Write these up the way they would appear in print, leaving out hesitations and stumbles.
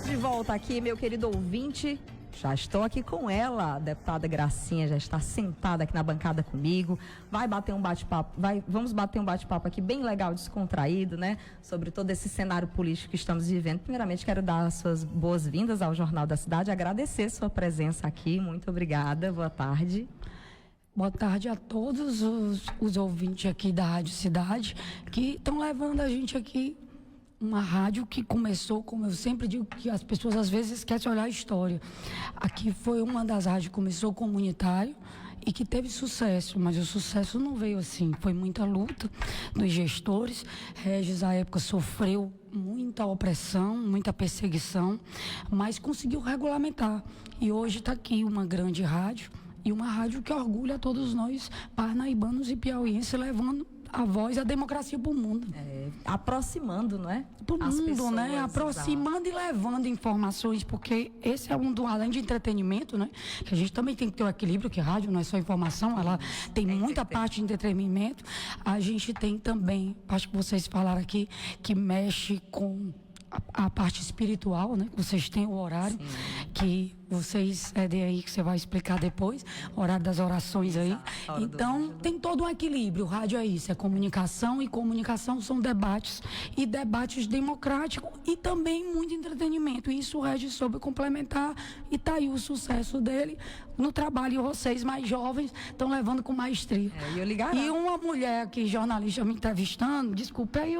de volta aqui, meu querido ouvinte. Já estou aqui com ela, a deputada Gracinha já está sentada aqui na bancada comigo. Vai bater um bate-papo, vamos bater um bate-papo aqui bem legal, descontraído, né? Sobre todo esse cenário político que estamos vivendo. Primeiramente, quero dar as suas boas-vindas ao Jornal da Cidade, agradecer sua presença aqui. Muito obrigada, boa tarde. Boa tarde a todos os ouvintes aqui da Rádio Cidade, que estão levando a gente aqui. Uma rádio que começou, como eu sempre digo, que as pessoas às vezes esquecem de olhar a história. Aqui foi uma das rádios que começou comunitário e que teve sucesso, mas o sucesso não veio assim. Foi muita luta dos gestores. Regis, à época, sofreu muita opressão, muita perseguição, mas conseguiu regulamentar. E hoje está aqui uma grande rádio e uma rádio que orgulha a todos nós, parnaibanos e piauienses, levando a voz, a democracia para o mundo. Aproximando, não é? Para o mundo, pessoas, né? Aproximando e levando informações, porque esse é além de entretenimento, né? Que a gente também tem que ter o equilíbrio, que rádio não é só informação, ela tem muita parte de entretenimento. A gente tem também, acho que vocês falaram aqui, que mexe com a parte espiritual, né? Vocês têm o horário. Sim. Que vocês aí que você vai explicar depois, horário das orações aí. Então, tem todo um equilíbrio. O rádio é isso, é comunicação, e comunicação são debates, e debates democráticos, e também muito entretenimento. E isso o Regis soube complementar, e tá aí o sucesso dele no trabalho. E vocês, mais jovens, estão levando com maestria. E uma mulher aqui, jornalista, me entrevistando, desculpa aí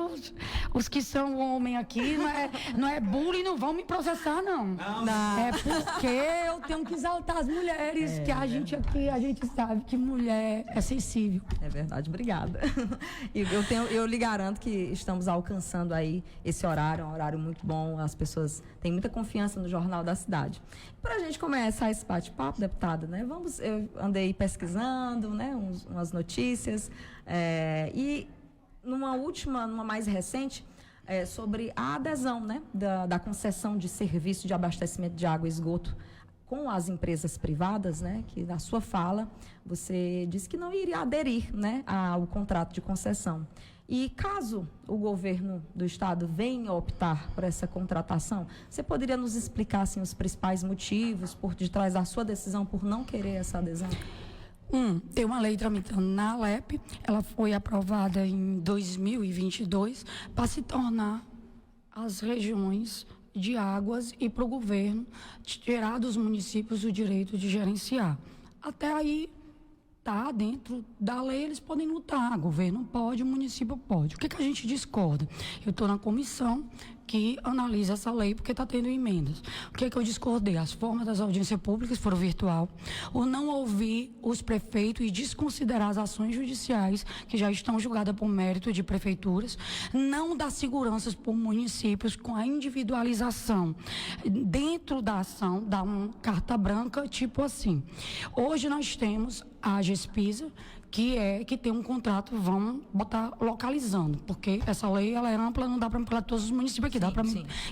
os que são homem aqui, não é bullying, não vão me processar, não. Não. É porque eu tenho que exaltar as mulheres, que a gente aqui, a gente sabe que mulher é sensível. É verdade, obrigada. E eu lhe garanto que estamos alcançando aí esse horário, um horário muito bom, as pessoas têm muita confiança no Jornal da Cidade. Para a gente começar esse bate-papo, deputada, né? Eu andei pesquisando, né? Umas notícias, e numa mais recente, sobre a adesão, né, da concessão de serviço de abastecimento de água e esgoto com as empresas privadas, né, que na sua fala você disse que não iria aderir, né, ao contrato de concessão. E caso o governo do estado venha optar por essa contratação, você poderia nos explicar assim, os principais motivos por detrás da sua decisão por não querer essa adesão? Tem uma lei tramitando na Alep, ela foi aprovada em 2022 para se tornar as regiões de águas e para o governo tirar dos municípios o direito de gerenciar. Até aí, tá dentro da lei, eles podem lutar, o governo pode, o município pode. O que a gente discorda? Eu estou na comissão que analisa essa lei porque está tendo emendas. O que eu discordei? As formas das audiências públicas foram virtual, o não ouvir os prefeitos e desconsiderar as ações judiciais que já estão julgadas por mérito de prefeituras, não dar seguranças por municípios com a individualização dentro da ação, dar uma carta branca, tipo assim. Hoje nós temos a GESPISA, que tem um contrato, vamos botar localizando, porque essa lei ela é ampla, não dá para para todos os municípios aqui, dá para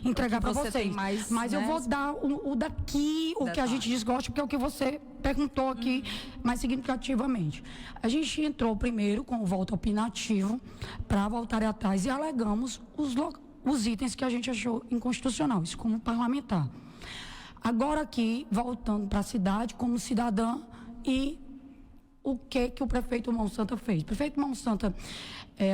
entregar para vocês. Mas né? Eu vou dar o daqui, o que a gente desgosta, porque é o que você perguntou aqui mais significativamente. A gente entrou primeiro com o voto opinativo para voltar atrás e alegamos os itens que a gente achou inconstitucional, isso como parlamentar. Agora aqui, voltando para a cidade, como cidadã, e o que o prefeito Monsanto fez. O prefeito Monsanto,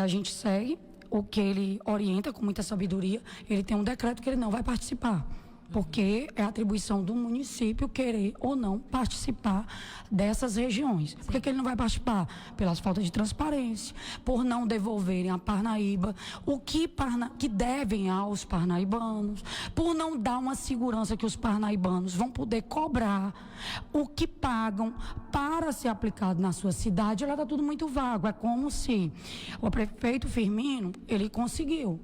a gente segue o que ele orienta com muita sabedoria. Ele tem um decreto que ele não vai participar, porque é atribuição do município querer ou não participar dessas regiões. Por que ele não vai participar? Pelas faltas de transparência, por não devolverem a Parnaíba o que devem aos parnaibanos, por não dar uma segurança que os parnaibanos vão poder cobrar o que pagam para ser aplicado na sua cidade. Ela está tudo muito vago. É como se o prefeito Firmino, ele conseguiu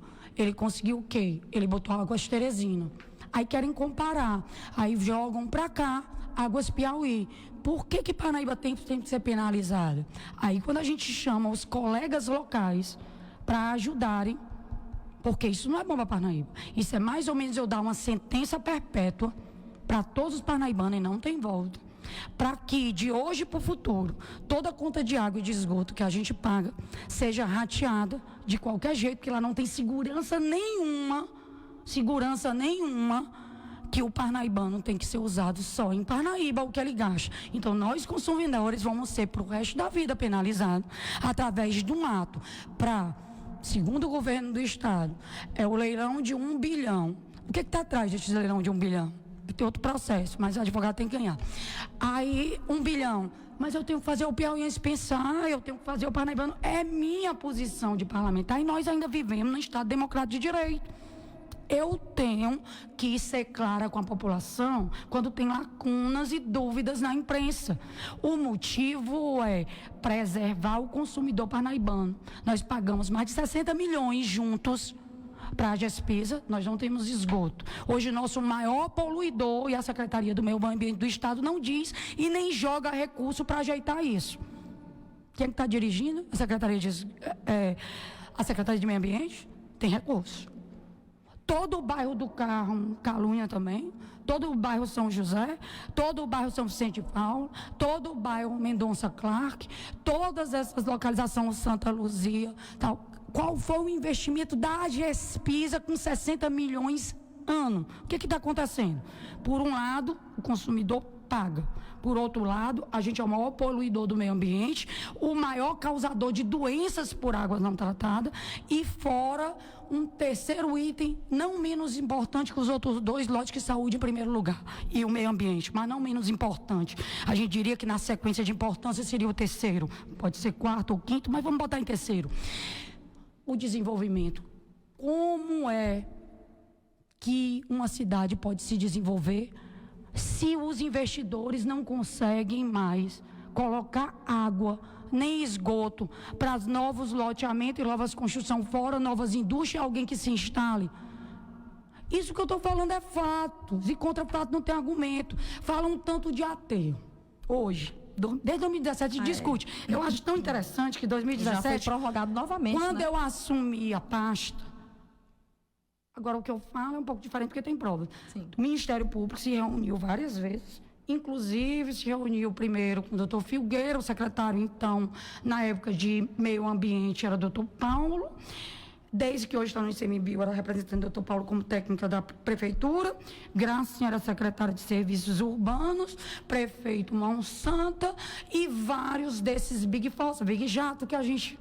o quê? Ele botou Águas Teresina. Aí querem comparar, aí jogam para cá Águas Piauí. Por que Parnaíba tem que ser penalizada? Aí quando a gente chama os colegas locais para ajudarem, porque isso não é bom para Parnaíba, isso é mais ou menos eu dar uma sentença perpétua para todos os parnaibanos e não tem volta. Para que de hoje para o futuro toda a conta de água e de esgoto que a gente paga seja rateada de qualquer jeito, porque lá não tem segurança nenhuma que o parnaibano tem que ser usado só em Parnaíba, o que ele gasta. Então, nós, consumidores, vamos ser, para o resto da vida, penalizados através de um ato para, segundo o governo do Estado, é o leilão de 1 bilhão. O que está atrás desse leilão de 1 bilhão? Tem outro processo, mas o advogado tem que ganhar. Aí, 1 bilhão. Mas eu tenho que fazer o piauiense pensar, eu tenho que fazer o parnaibano. É minha posição de parlamentar e nós ainda vivemos num Estado democrático de direito. Eu tenho que ser clara com a população quando tem lacunas e dúvidas na imprensa. O motivo é preservar o consumidor parnaibano. Nós pagamos mais de 60 milhões juntos para a Gespisa, nós não temos esgoto. Hoje, nosso maior poluidor, e a Secretaria do Meio Ambiente do Estado não diz e nem joga recurso para ajeitar isso. Quem está dirigindo? A Secretaria de Meio Ambiente tem recurso. Todo o bairro do Carmo, Calunha também, todo o bairro São José, todo o bairro São Vicente de Paulo, todo o bairro Mendonça Clark, todas essas localizações, Santa Luzia, tal. Qual foi o investimento da Gespisa com 60 milhões ano? O que está acontecendo? Por um lado, o consumidor paga. Por outro lado, a gente é o maior poluidor do meio ambiente, o maior causador de doenças por água não tratada e fora um terceiro item, não menos importante que os outros dois, lógico que saúde em primeiro lugar e o meio ambiente, mas não menos importante. A gente diria que na sequência de importância seria o terceiro, pode ser quarto ou quinto, mas vamos botar em terceiro. O desenvolvimento. Como é que uma cidade pode se desenvolver se os investidores não conseguem mais colocar água nem esgoto para novos loteamentos e novas construções, fora novas indústrias, alguém que se instale? Isso que eu estou falando é fatos, e contra fato não tem argumento. Fala um tanto de ateu. Hoje, desde 2017 discute. Eu acho tão interessante que 2017... Já foi prorrogado novamente, quando eu assumi a pasta, agora o que eu falo é um pouco diferente porque tem provas. Sim. O Ministério Público se reuniu várias vezes, inclusive se reuniu primeiro com o doutor Filgueira, o secretário, então, na época de meio ambiente, era o doutor Paulo. Desde que hoje está no ICMBio, era representante do doutor Paulo como técnica da prefeitura. Graça era secretária de serviços urbanos, prefeito Mão Santa e vários desses Big Fossa, Big Jato, que a gente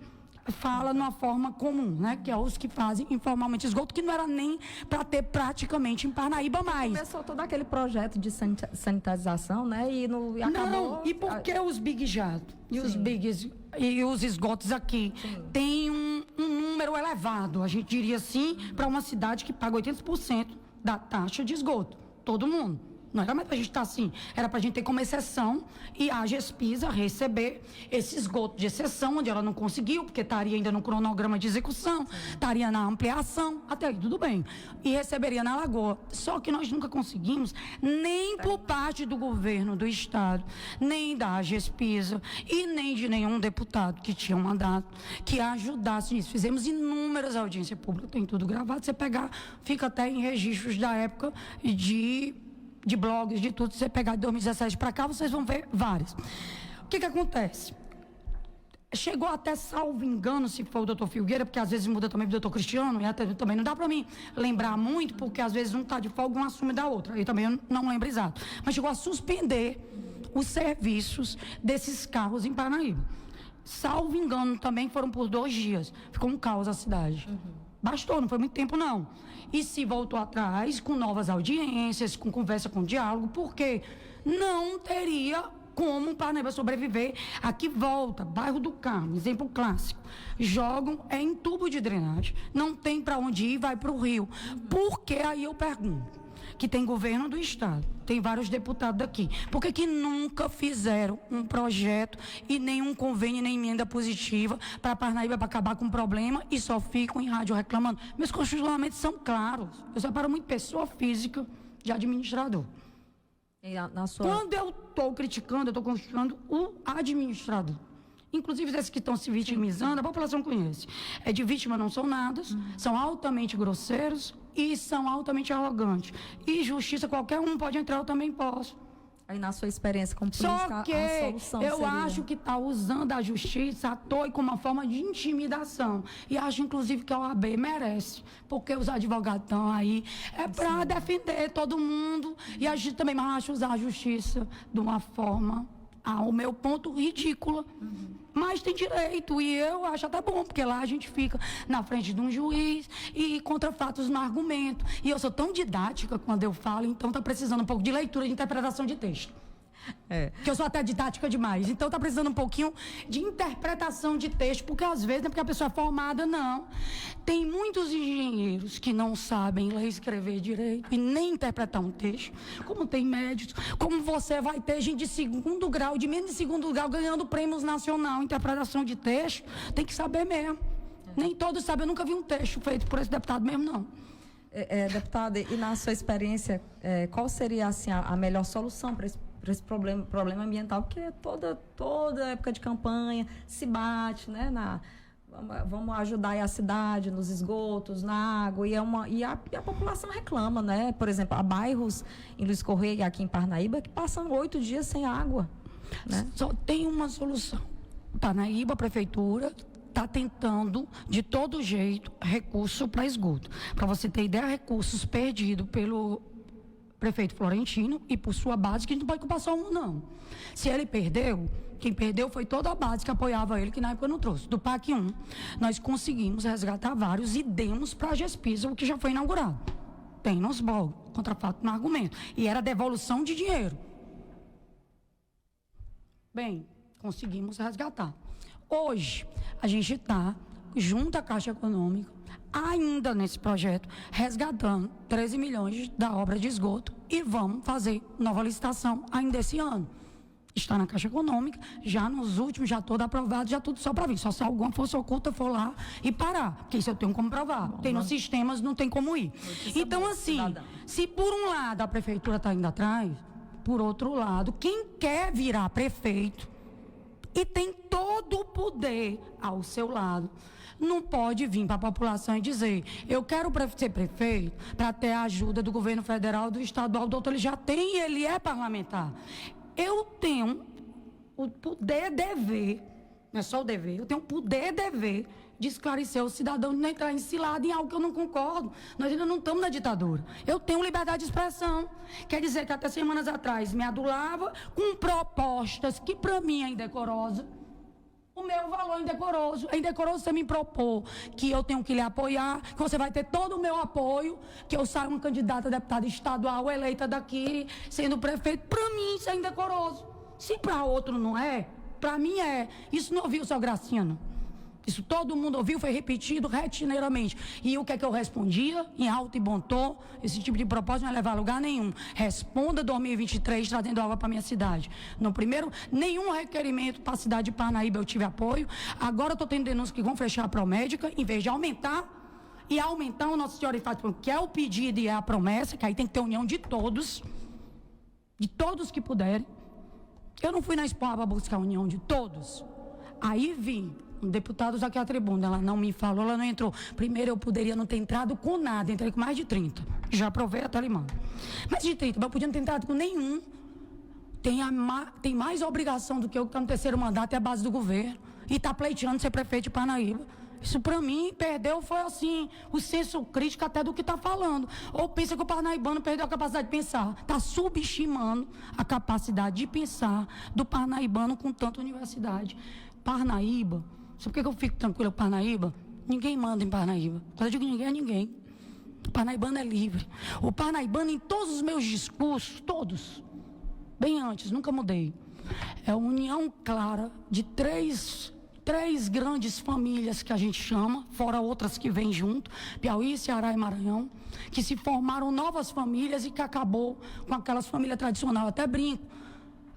fala numa forma comum, né? Que é os que fazem informalmente esgoto, que não era nem para ter praticamente em Parnaíba mais. Começou todo aquele projeto de sanitização, né? E acabou... Não, e por que os Big Jato e os Bigs e os esgotos aqui têm um número elevado, a gente diria assim, para uma cidade que paga 80% da taxa de esgoto, todo mundo. Não era mais para a gente estar assim, era para a gente ter como exceção e a Gespisa receber esse esgoto de exceção, onde ela não conseguiu, porque estaria ainda no cronograma de execução, estaria na ampliação, até aí tudo bem, e receberia na Lagoa. Só que nós nunca conseguimos, nem por parte do governo do Estado, nem da Gespisa e nem de nenhum deputado que tinha um mandato que ajudasse nisso. Fizemos inúmeras audiências públicas, tem tudo gravado, você pegar, fica até em registros da época de blogs, de tudo, se você pegar de 2017 para cá, vocês vão ver vários. O que acontece? Chegou até, salvo engano, se for o doutor Filgueira, porque às vezes muda também o doutor Cristiano, e até também não dá para mim lembrar muito, porque às vezes um está de folga, um assume da outra. Aí também eu não lembro exato. Mas chegou a suspender os serviços desses carros em Parnaíba. Salvo engano, também foram por 2 dias. Ficou um caos a cidade. Bastou, não foi muito tempo, não. E se voltou atrás com novas audiências, com conversa, com diálogo, porque não teria como Parnaíba sobreviver. Aqui volta, bairro do Carmo, exemplo clássico. Jogam em tubo de drenagem, não tem para onde ir, vai para o rio. Por que, aí eu pergunto, que tem governo do Estado, tem vários deputados daqui, por que nunca fizeram um projeto e nenhum convênio, nem emenda positiva para Parnaíba para acabar com o problema e só ficam em rádio reclamando? Meus questionamentos são claros. Eu separo muito pessoa física de administrador. Quando eu estou criticando, eu estou criticando o administrador. Inclusive, esses que estão se vitimizando, a população conhece. É de vítima, não são nada, são altamente grosseiros e são altamente arrogantes. E justiça, qualquer um pode entrar, eu também posso. Aí, na sua experiência como política, Só que a solução eu seria... acho que está usando a justiça à toa e como uma forma de intimidação. E acho, inclusive, que a OAB merece, porque os advogados estão aí para defender todo mundo. E a gente também acha usar a justiça de uma forma, ao meu ponto, ridícula. Mas tem direito, e eu acho até bom, porque lá a gente fica na frente de um juiz e contra fatos no argumento. E eu sou tão didática quando eu falo, então está precisando um pouco de leitura, de interpretação de texto. Que eu sou até didática demais. Então está precisando um pouquinho de interpretação de texto, porque às vezes não é porque a pessoa é formada, não. Tem muitos engenheiros que não sabem ler e escrever direito e nem interpretar um texto. Como tem médicos, como você vai ter gente de segundo grau, de menos de segundo grau, ganhando prêmios nacional. Interpretação de texto, tem que saber mesmo. Nem todos sabem, eu nunca vi um texto feito por esse deputado mesmo, não. Deputada, e na sua experiência, qual seria assim, a melhor solução para esse problema ambiental? Porque toda época de campanha se bate, né? Vamos ajudar aí a cidade nos esgotos, na água, e a população reclama, né? Por exemplo, há bairros em Luiz Correia, aqui em Parnaíba, que passam 8 dias sem água, né? Só tem uma solução. Parnaíba, a prefeitura está tentando, de todo jeito, recurso para esgoto. Para você ter ideia, recursos perdidos pelo prefeito Florentino e por sua base, que a gente não pode culpar só um, não. Se ele perdeu, quem perdeu foi toda a base que apoiava ele, que na época não trouxe. Do PAC 1, nós conseguimos resgatar vários e demos para a Gespisa, o que já foi inaugurado. Tem nos BOL, contra fato no argumento. E era devolução de dinheiro. Bem, conseguimos resgatar. Hoje, a gente está, junto à Caixa Econômica, ainda nesse projeto, resgatando 13 milhões da obra de esgoto e vamos fazer nova licitação ainda esse ano. Está na Caixa Econômica, já nos últimos, já todo aprovado, já tudo só para vir. Só se alguma força oculta for lá e parar, porque isso eu tenho como provar. Tem nos sistemas, não tem como ir. Então, assim, se por um lado a prefeitura está indo atrás, por outro lado, quem quer virar prefeito e tem todo o poder ao seu lado, não pode vir para a população e dizer: eu quero ser prefeito para ter a ajuda do governo federal, do estadual. O doutor ele já tem, ele é parlamentar. Eu tenho o poder dever, não é só o dever, eu tenho o poder dever de esclarecer o cidadão, de não entrar encilado em algo que eu não concordo. Nós ainda não estamos na ditadura. Eu tenho liberdade de expressão. Quer dizer que até semanas atrás me adulava com propostas que para mim é indecorosa. O meu valor é indecoroso. É indecoroso você me propor que eu tenho que lhe apoiar, que você vai ter todo o meu apoio, que eu saia uma candidata a deputada estadual eleita daqui, sendo prefeito. Para mim isso é indecoroso. Se para outro não é, para mim é. Isso não ouviu o seu Graciano? Isso todo mundo ouviu, foi repetido rotineiramente. E o que é que eu respondia? Em alto e bom tom, esse tipo de propósito não vai levar a lugar nenhum. Responda 2023 trazendo água para minha cidade. No primeiro, nenhum requerimento para a cidade de Parnaíba eu tive apoio. Agora eu estou tendo denúncias que vão fechar a Promédica, em vez de aumentar. E aumentar o Nossa Senhora de Fátima, que é o pedido e é a promessa, que aí tem que ter união de todos que puderem. Eu não fui na Espanha para buscar a união de todos. Aí vim. Deputados aqui à tribuna, ela não me falou, ela não entrou. Primeiro eu poderia não ter entrado com nada, entrei com mais de 30. Já aprovei a telemã. Mais de 30, mas eu podia não ter entrado com nenhum. Tem mais obrigação do que eu que está no terceiro mandato, é a base do governo. E está pleiteando ser prefeito de Parnaíba. Isso para mim, perdeu, foi assim, o senso crítico até do que está falando. Ou pensa que o parnaibano perdeu a capacidade de pensar. Está subestimando a capacidade de pensar do parnaibano com tanta universidade. Parnaíba, sabe por que eu fico tranquila com Parnaíba? Ninguém manda em Parnaíba. Quando eu digo ninguém, é ninguém. O parnaibano é livre. O parnaibano, em todos os meus discursos, todos, bem antes, nunca mudei. É a união clara de três grandes famílias que a gente chama, fora outras que vêm junto, Piauí, Ceará e Maranhão, que se formaram novas famílias e que acabou com aquelas famílias tradicionais. Eu até brinco.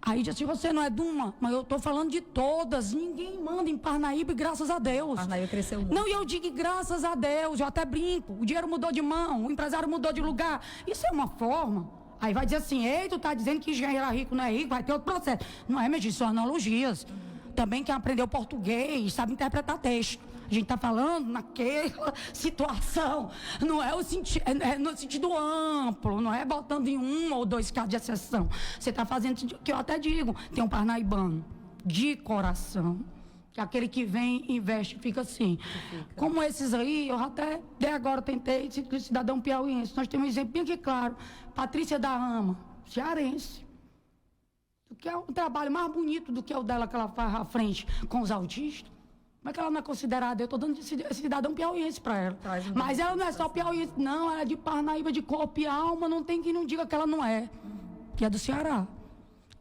Aí diz assim, você não é de uma, mas eu estou falando de todas. Ninguém manda em Parnaíba, e graças a Deus. Parnaíba cresceu muito. Não, e eu digo graças a Deus, eu até brinco. O dinheiro mudou de mão, o empresário mudou de lugar. Isso é uma forma. Aí vai dizer assim, ei, tu está dizendo que engenheiro era rico, não é rico, vai ter outro processo. Não é, meu, são analogias. Também quem aprendeu português, sabe interpretar texto. A gente está falando naquela situação. Não é, é no sentido amplo, não é botando em um ou dois casos de exceção. Você está fazendo, que eu até digo, tem um parnaibano de coração, que é aquele que vem, investe e fica assim. Como esses aí, eu até agora tentei, cidadão piauiense. Nós temos um exemplo bem aqui claro. Patrícia da Ama, cearense. Que é um trabalho mais bonito do que o dela que ela faz à frente com os autistas. Como é que ela não é considerada? Eu estou dando cidadão piauiense para ela. Mas ela não é só piauiense, não. Ela é de Parnaíba, de corpo e alma. Não tem quem não diga que ela não é. Que é do Ceará.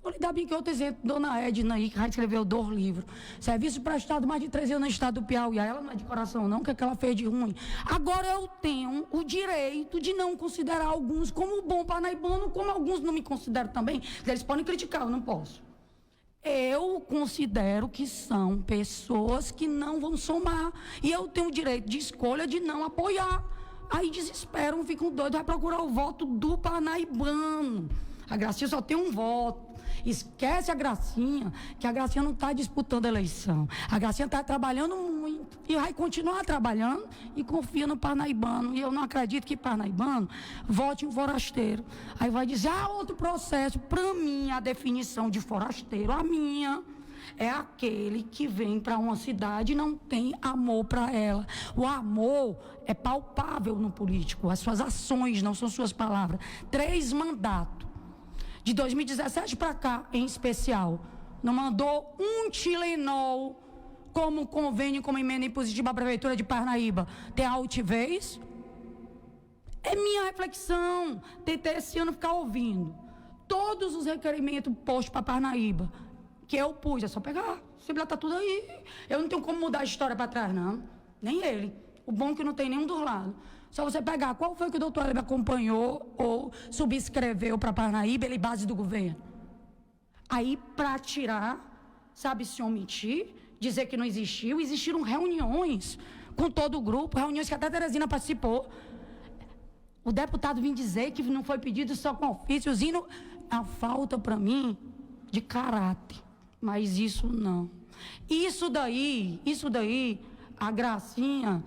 Vou lhe dar bem que outro exemplo. Dona Edna aí, que já escreveu 2 livros. Serviço prestado mais de 13 anos no estado do Piauí. Ela não é de coração, não. O que é que ela fez de ruim? Agora eu tenho o direito de não considerar alguns como bom parnaibano, como alguns não me consideram também. Eles podem criticar, eu não posso. Eu considero que são pessoas que não vão somar. E eu tenho o direito de escolha de não apoiar. Aí desesperam, ficam doidos, vai procurar o voto do parnaibano. A Gracinha só tem um voto. Esquece a Gracinha, que a Gracinha não está disputando a eleição. A Gracinha está trabalhando muito e vai continuar trabalhando e confia no parnaibano. E eu não acredito que parnaibano vote em forasteiro. Aí vai dizer, outro processo. Para mim, a definição de forasteiro, a minha, é aquele que vem para uma cidade e não tem amor para ela. O amor é palpável no político. As suas ações, não são suas palavras. 3 mandatos. De 2017 para cá, em especial, não mandou um Tilenol como convênio, como emenda impositiva à Prefeitura de Parnaíba. Tem altivez? É minha reflexão. Tentei esse ano ficar ouvindo todos os requerimentos postos para Parnaíba, que eu pus, é só pegar. O Sibila está tudo aí. Eu não tenho como mudar a história para trás, não. Nem ele. O bom é que não tem nenhum dos lados. Só você pegar qual foi que o doutor Hélio acompanhou ou subscreveu para Parnaíba, ele base do governo. Aí, para tirar, sabe, se omitir, dizer que não existiu, existiram reuniões com todo o grupo, reuniões que até a Teresina participou. O deputado vinha dizer que não foi pedido só com ofíciozinho. A falta, para mim, de caráter. Mas isso não. Isso daí, a Gracinha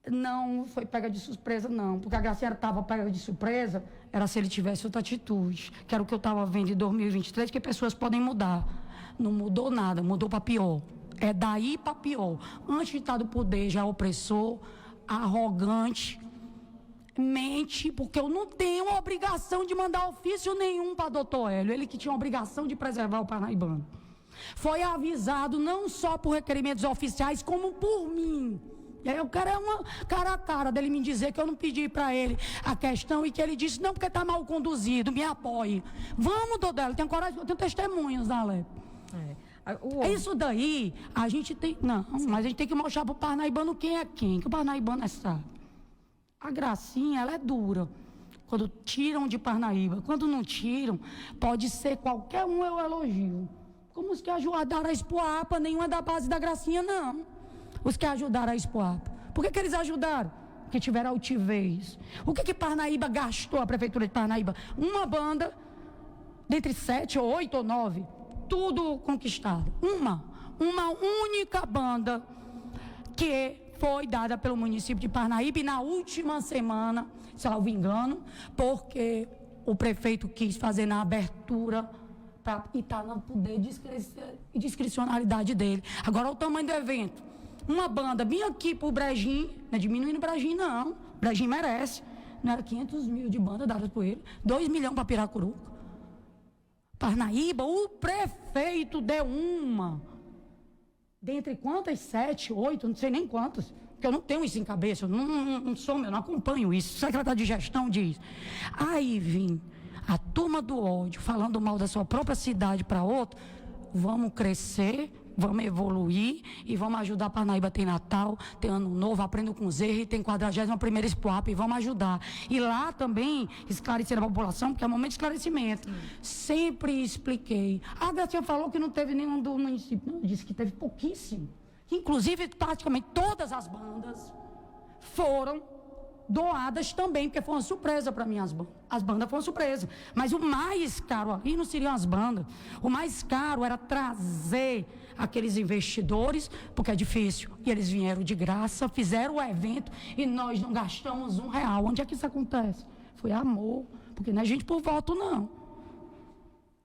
não foi pega de surpresa, não. Porque a Gracinha estava pega de surpresa, era se ele tivesse outra atitude. Que era o que eu estava vendo em 2023, que pessoas podem mudar. Não mudou nada, mudou para pior. É daí para pior. Antes de estar do poder, já opressor, arrogante, mente, porque eu não tenho a obrigação de mandar ofício nenhum para doutor Hélio. Ele que tinha a obrigação de preservar o parnaibano. Foi avisado não só por requerimentos oficiais, como por mim. E aí eu quero uma cara a cara dele me dizer que eu não pedi para ele a questão e que ele disse, não, porque está mal conduzido, me apoie. Vamos, Dodelo, tenho coragem, eu tenho testemunhas, né, Alep? Isso daí, a gente tem... Não, mas a gente tem que mostrar para o parnaibano quem é quem, que o parnaibano é sábio. A Gracinha, ela é dura. Quando tiram de Parnaíba, quando não tiram, pode ser qualquer um, eu elogio. Como os que ajudaram a Expoapa, nenhum é da base da Gracinha, não. Os que ajudaram a Expoapa. Por que eles ajudaram? Porque tiveram altivez. O que Parnaíba gastou, a Prefeitura de Parnaíba? Uma banda, dentre 7 ou 8 ou 9, tudo conquistado. Uma única banda que foi dada pelo município de Parnaíba e na última semana, se eu não me engano, porque o prefeito quis fazer na abertura e está no poder e discricionalidade dele. Agora, o tamanho do evento. Uma banda bem aqui pro Brejinho, não é diminuindo o Brejinho, não. O Brejinho merece. Não era 500 mil de banda dadas por ele, 2 milhões para Piracuruca. Parnaíba, o prefeito deu uma. Dentre quantas? 7, 8, não sei nem quantas. Porque eu não tenho isso em cabeça, eu não acompanho isso. O secretário de gestão diz. Aí vem a turma do ódio, falando mal da sua própria cidade para outra. Vamos crescer, vamos evoluir e vamos ajudar. Parnaíba tem Natal, tem Ano Novo, Aprendo com os erros e tem 41ª Expoapa e vamos ajudar. E lá também esclarecer a população, porque é um momento de esclarecimento. Sempre expliquei. A Gracinha falou que não teve nenhum do município. Não, disse que teve pouquíssimo. Inclusive, praticamente todas as bandas foram doadas também, porque foi uma surpresa para mim as bandas foram uma surpresa. Mas o mais caro ali não seriam as bandas. O mais caro era trazer aqueles investidores, porque é difícil. E eles vieram de graça, fizeram o evento e nós não gastamos R$1. Onde é que isso acontece? Foi amor, porque não é gente por voto, não.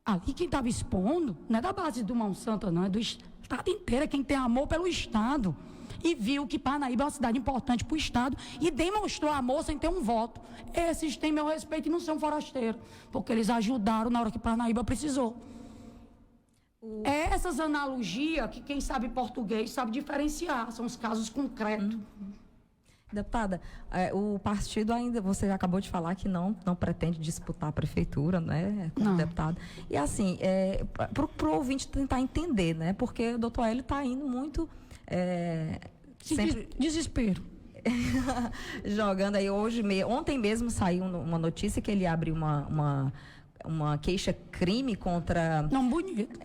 Ali quem estava expondo não é da base do Mão Santa, não, é do Estado inteiro, é quem tem amor pelo Estado. E viu que Parnaíba é uma cidade importante para o Estado e demonstrou amor sem ter um voto. Esses têm meu respeito e não são forasteiros, porque eles ajudaram na hora que Parnaíba precisou. É essas analogias que quem sabe português sabe diferenciar, são os casos concretos. Deputada, o partido ainda, você acabou de falar que não pretende disputar a prefeitura, né, como deputado. E assim, para o ouvinte tentar entender, né, porque o doutor Hélio está indo muito... sempre... Desespero. Jogando aí ontem mesmo saiu uma notícia que ele abre uma queixa-crime contra... Não, bonito.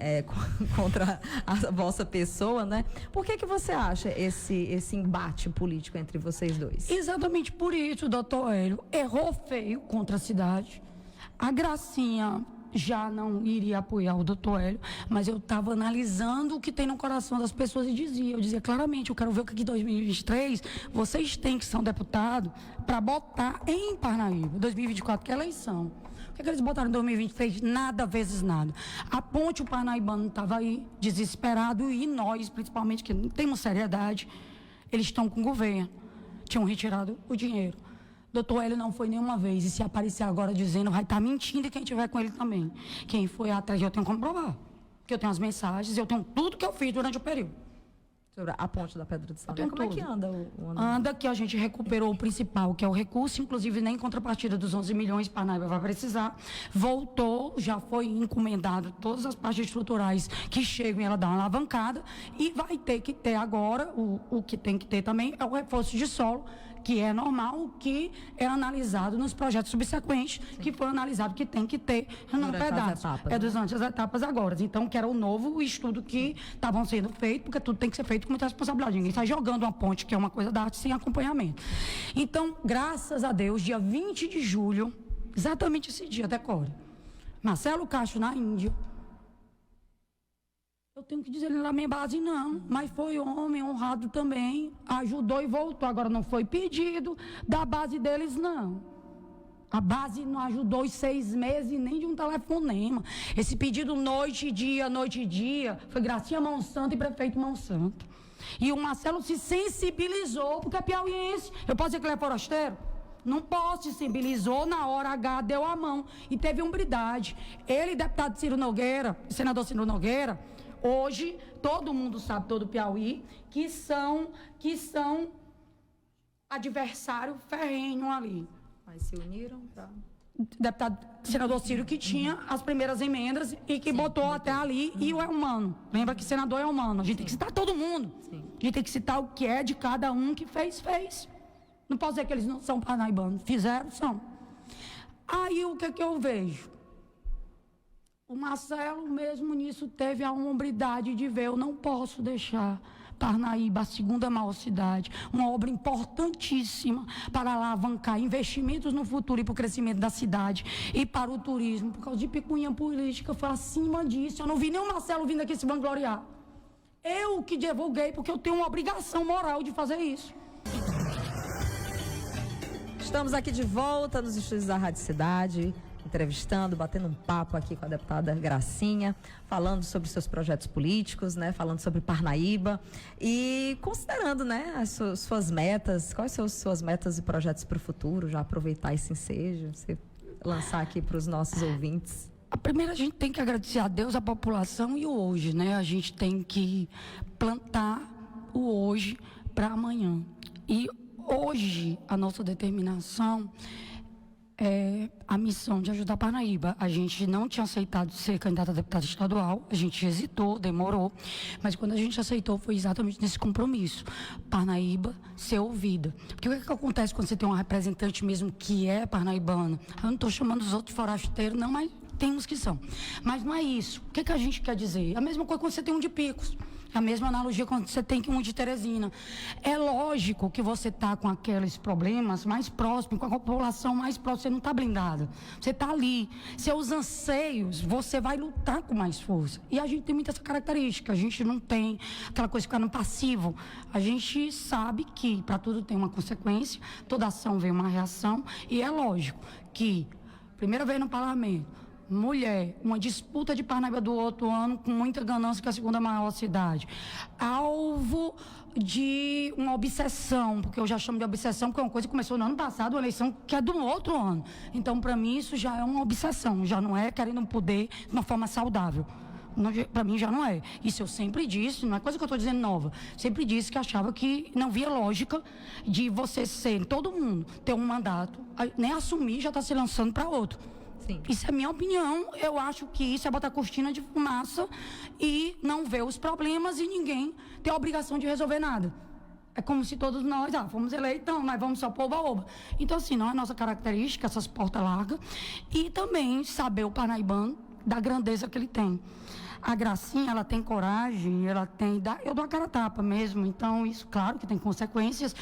Contra a vossa pessoa, né? Por que você acha esse embate político entre vocês dois? Exatamente por isso, doutor Hélio. Errou feio contra a cidade. A Gracinha já não iria apoiar o doutor Hélio, mas eu estava analisando o que tem no coração das pessoas e eu dizia claramente, eu quero ver o que em 2023 vocês têm que são deputados para botar em Parnaíba, 2024, que é eleição. O que eles botaram em 2023? Nada vezes nada. A ponte, o parnaibano estava aí, desesperado, e nós, principalmente, que não temos seriedade, eles estão com o governo. Tinham retirado o dinheiro. Doutor Hélio não foi nenhuma vez, e se aparecer agora dizendo, vai estar mentindo, e quem tiver com ele também. Quem foi atrás, eu tenho como provar. Porque eu tenho as mensagens, eu tenho tudo que eu fiz durante o período. Sobre a ponte da Pedra do Sal. Como é que anda o Anda que a gente recuperou o principal, que é o recurso, inclusive nem em contrapartida dos 11 milhões, Parnaíba vai precisar. Voltou, já foi encomendado todas as partes estruturais que chegam e ela dá uma alavancada. E vai ter que ter agora, o que tem que ter também é o reforço de solo, que é normal, que é analisado nos projetos subsequentes, que foi analisado que tem que ter num pedaço. Durante as etapas agora. Então, que era o novo estudo que estavam sendo feito, porque tudo tem que ser feito com muita responsabilidade. Ninguém está jogando uma ponte, que é uma coisa da arte, sem acompanhamento. Então, graças a Deus, dia 20 de julho, exatamente esse dia, decore, Marcelo Castro, na Índia, eu tenho que dizer ele na minha base, não, mas foi homem honrado também, ajudou e voltou. Agora não foi pedido da base deles, não. A base não ajudou os 6 meses nem de um telefonema. Esse pedido noite e dia, foi Gracinha Monsanto e prefeito Monsanto. E o Marcelo se sensibilizou, porque é piauiense. Eu posso dizer que ele é forasteiro? Não posso, se sensibilizou, na hora H deu a mão. E teve umbridade. Ele, deputado Ciro Nogueira, senador Ciro Nogueira, hoje, todo mundo sabe, todo o Piauí, que são adversário ferrenho ali. Mas se uniram para... Deputado senador Ciro, que tinha as primeiras emendas e que botou até ali, e o é humano. Lembra que senador é humano. A gente tem que citar todo mundo. A gente tem que citar o que é de cada um que fez. Não posso dizer que eles não são parnaibanos. Fizeram, são. Aí, o que eu vejo? O Marcelo, mesmo nisso, teve a hombridade de ver, eu não posso deixar Parnaíba, a segunda maior cidade, uma obra importantíssima para alavancar investimentos no futuro e para o crescimento da cidade e para o turismo, por causa de picuinha política, foi acima disso. Eu não vi nem o Marcelo vindo aqui se vangloriar. Eu que divulguei, porque eu tenho uma obrigação moral de fazer isso. Estamos aqui de volta nos estúdios da Rádio Cidade, entrevistando, batendo um papo aqui com a deputada Gracinha, falando sobre seus projetos políticos, né? Falando sobre Parnaíba e considerando, né, as suas metas. Quais são as suas metas e projetos para o futuro? Já aproveitar esse ensejo, você lançar aqui para os nossos ouvintes. Primeiro, a gente tem que agradecer a Deus, a população e o hoje, né? A gente tem que plantar o hoje para amanhã. E hoje, a nossa determinação é a missão de ajudar Parnaíba. A gente não tinha aceitado ser candidata a deputada estadual, a gente hesitou, demorou, mas quando a gente aceitou foi exatamente nesse compromisso, Parnaíba ser ouvida. Porque o que acontece quando você tem uma representante mesmo que é parnaibana? Eu não estou chamando os outros forasteiros, não, mas tem uns que são. Mas não é isso. O que a gente quer dizer? A mesma coisa quando você tem um de Picos. A mesma analogia quando você tem que um de Teresina. É lógico que você está com aqueles problemas mais próximos, com a população mais próxima, você não está blindada. Você está ali. Seus anseios, você vai lutar com mais força. E a gente tem muita essa característica. A gente não tem aquela coisa de ficar no passivo. A gente sabe que para tudo tem uma consequência, toda ação vem uma reação. E é lógico que, primeira vez no parlamento, mulher, uma disputa de Parnaíba do outro ano com muita ganância, que é a segunda maior cidade. Alvo de uma obsessão, porque eu já chamo de obsessão, porque é uma coisa que começou no ano passado, uma eleição que é do outro ano. Então, para mim, isso já é uma obsessão, já não é querendo um poder de uma forma saudável. Para mim já não é. Isso eu sempre disse, não é coisa que eu estou dizendo nova. Sempre disse que achava que não via lógica de você ser, todo mundo, ter um mandato, nem assumir, já está se lançando para outro. Sim. Isso é minha opinião. Eu acho que isso é botar cortina de fumaça e não ver os problemas e ninguém ter a obrigação de resolver nada. É como se todos nós, fomos eleitos, então nós vamos só pôr oba-oba. Então, assim, não é nossa característica, essas portas largas. E também saber o parnaibano da grandeza que ele tem. A Gracinha, ela tem coragem, ela tem... Eu dou a cara a tapa mesmo, então isso, claro que tem consequências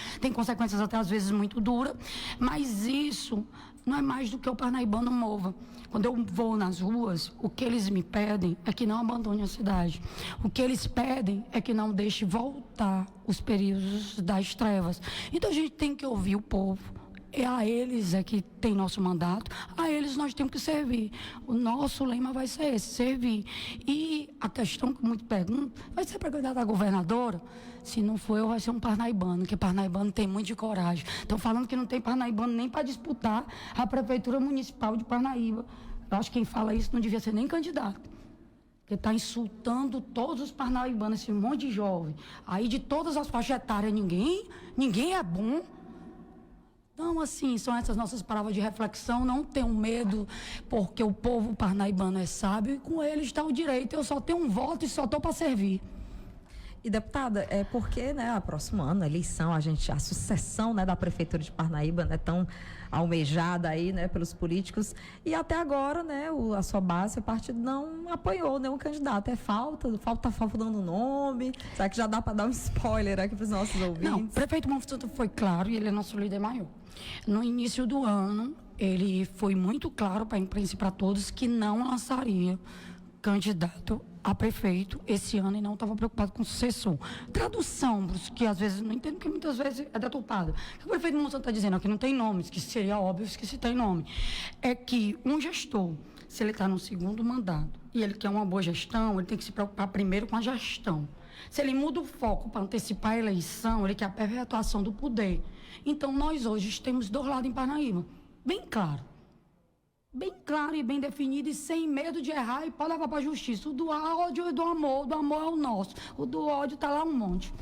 até às vezes muito duras, mas isso não é mais do que o parnaibano mova. Quando eu vou nas ruas, o que eles me pedem é que não abandone a cidade. O que eles pedem é que não deixe voltar os períodos das trevas. Então a gente tem que ouvir o povo. É a eles que tem nosso mandato, a eles nós temos que servir. O nosso lema vai ser esse, servir. E a questão que muito pergunta, vai ser para candidato a governadora? Se não for eu, vai ser um parnaibano, porque parnaibano tem muito de coragem. Estão falando que não tem parnaibano nem para disputar a Prefeitura Municipal de Parnaíba. Eu acho que quem fala isso não devia ser nem candidato. Porque está insultando todos os parnaibanos, esse monte de jovem. Aí de todas as faixas etárias, ninguém é bom. Então, assim, são essas nossas palavras de reflexão. Não tenham medo, porque o povo parnaibano é sábio e com ele está o direito. Eu só tenho um voto e só estou para servir. E, deputada, é porque, né, próximo ano, a eleição, a sucessão, né, da Prefeitura de Parnaíba, né, tão almejada aí, né, pelos políticos, e até agora, né, a sua base, o partido não apoiou nenhum candidato. Tá faltando nome. Será que já dá para dar um spoiler aqui para os nossos ouvintes? Não, o prefeito Monsanto foi claro e ele é nosso líder maior. No início do ano, ele foi muito claro para a imprensa e para todos que não lançaria candidato a prefeito esse ano e não estava preocupado com o sucessor. Tradução, que às vezes não entendo, porque muitas vezes é deturpada. O que o prefeito Monsanto está dizendo, que não tem nomes, que seria óbvio que se tem nome, é que um gestor, se ele está no segundo mandato e ele quer uma boa gestão, ele tem que se preocupar primeiro com a gestão. Se ele muda o foco para antecipar a eleição, ele quer a perpetuação do poder. Então, nós hoje temos dois lados em Parnaíba, bem claro e bem definido e sem medo de errar e pode levar para a justiça. O do ódio e do amor é o nosso. O do ódio está lá um monte.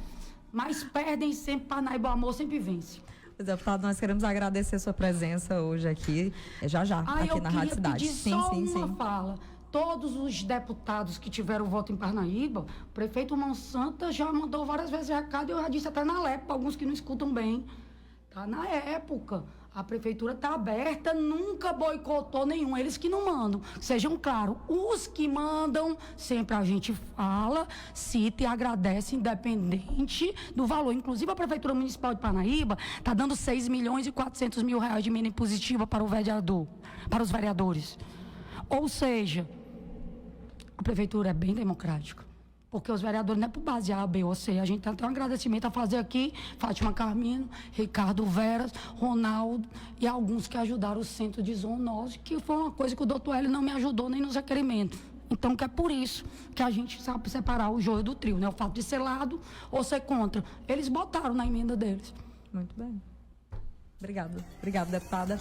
Mas perdem sempre, Parnaíba, o amor sempre vence. Deputado, nós queremos agradecer a sua presença hoje aqui, já, aqui na Rádio Cidade. Eu queria pedir só uma fala. Todos os deputados que tiveram voto em Parnaíba, o prefeito Monsanto já mandou várias vezes recado, e eu já disse até na LEP, para alguns que não escutam bem. Tá na época. A prefeitura está aberta, nunca boicotou nenhum, eles que não mandam. Sejam claros, os que mandam, sempre a gente fala, cita e agradece, independente do valor. Inclusive, a Prefeitura Municipal de Parnaíba está dando 6.400.000 reais de emenda impositiva para os vereadores. Ou seja, a prefeitura é bem democrática. Porque os vereadores não é por base A, B ou C. A gente tem até um agradecimento a fazer aqui. Fátima Carmino, Ricardo Veras, Ronaldo e alguns que ajudaram o centro de zoonose, que foi uma coisa que o doutor Hélio não me ajudou nem nos requerimentos. Então, que é por isso que a gente sabe separar o joio do trigo, né? O fato de ser lado ou ser contra. Eles botaram na emenda deles. Muito bem. Obrigada, deputada.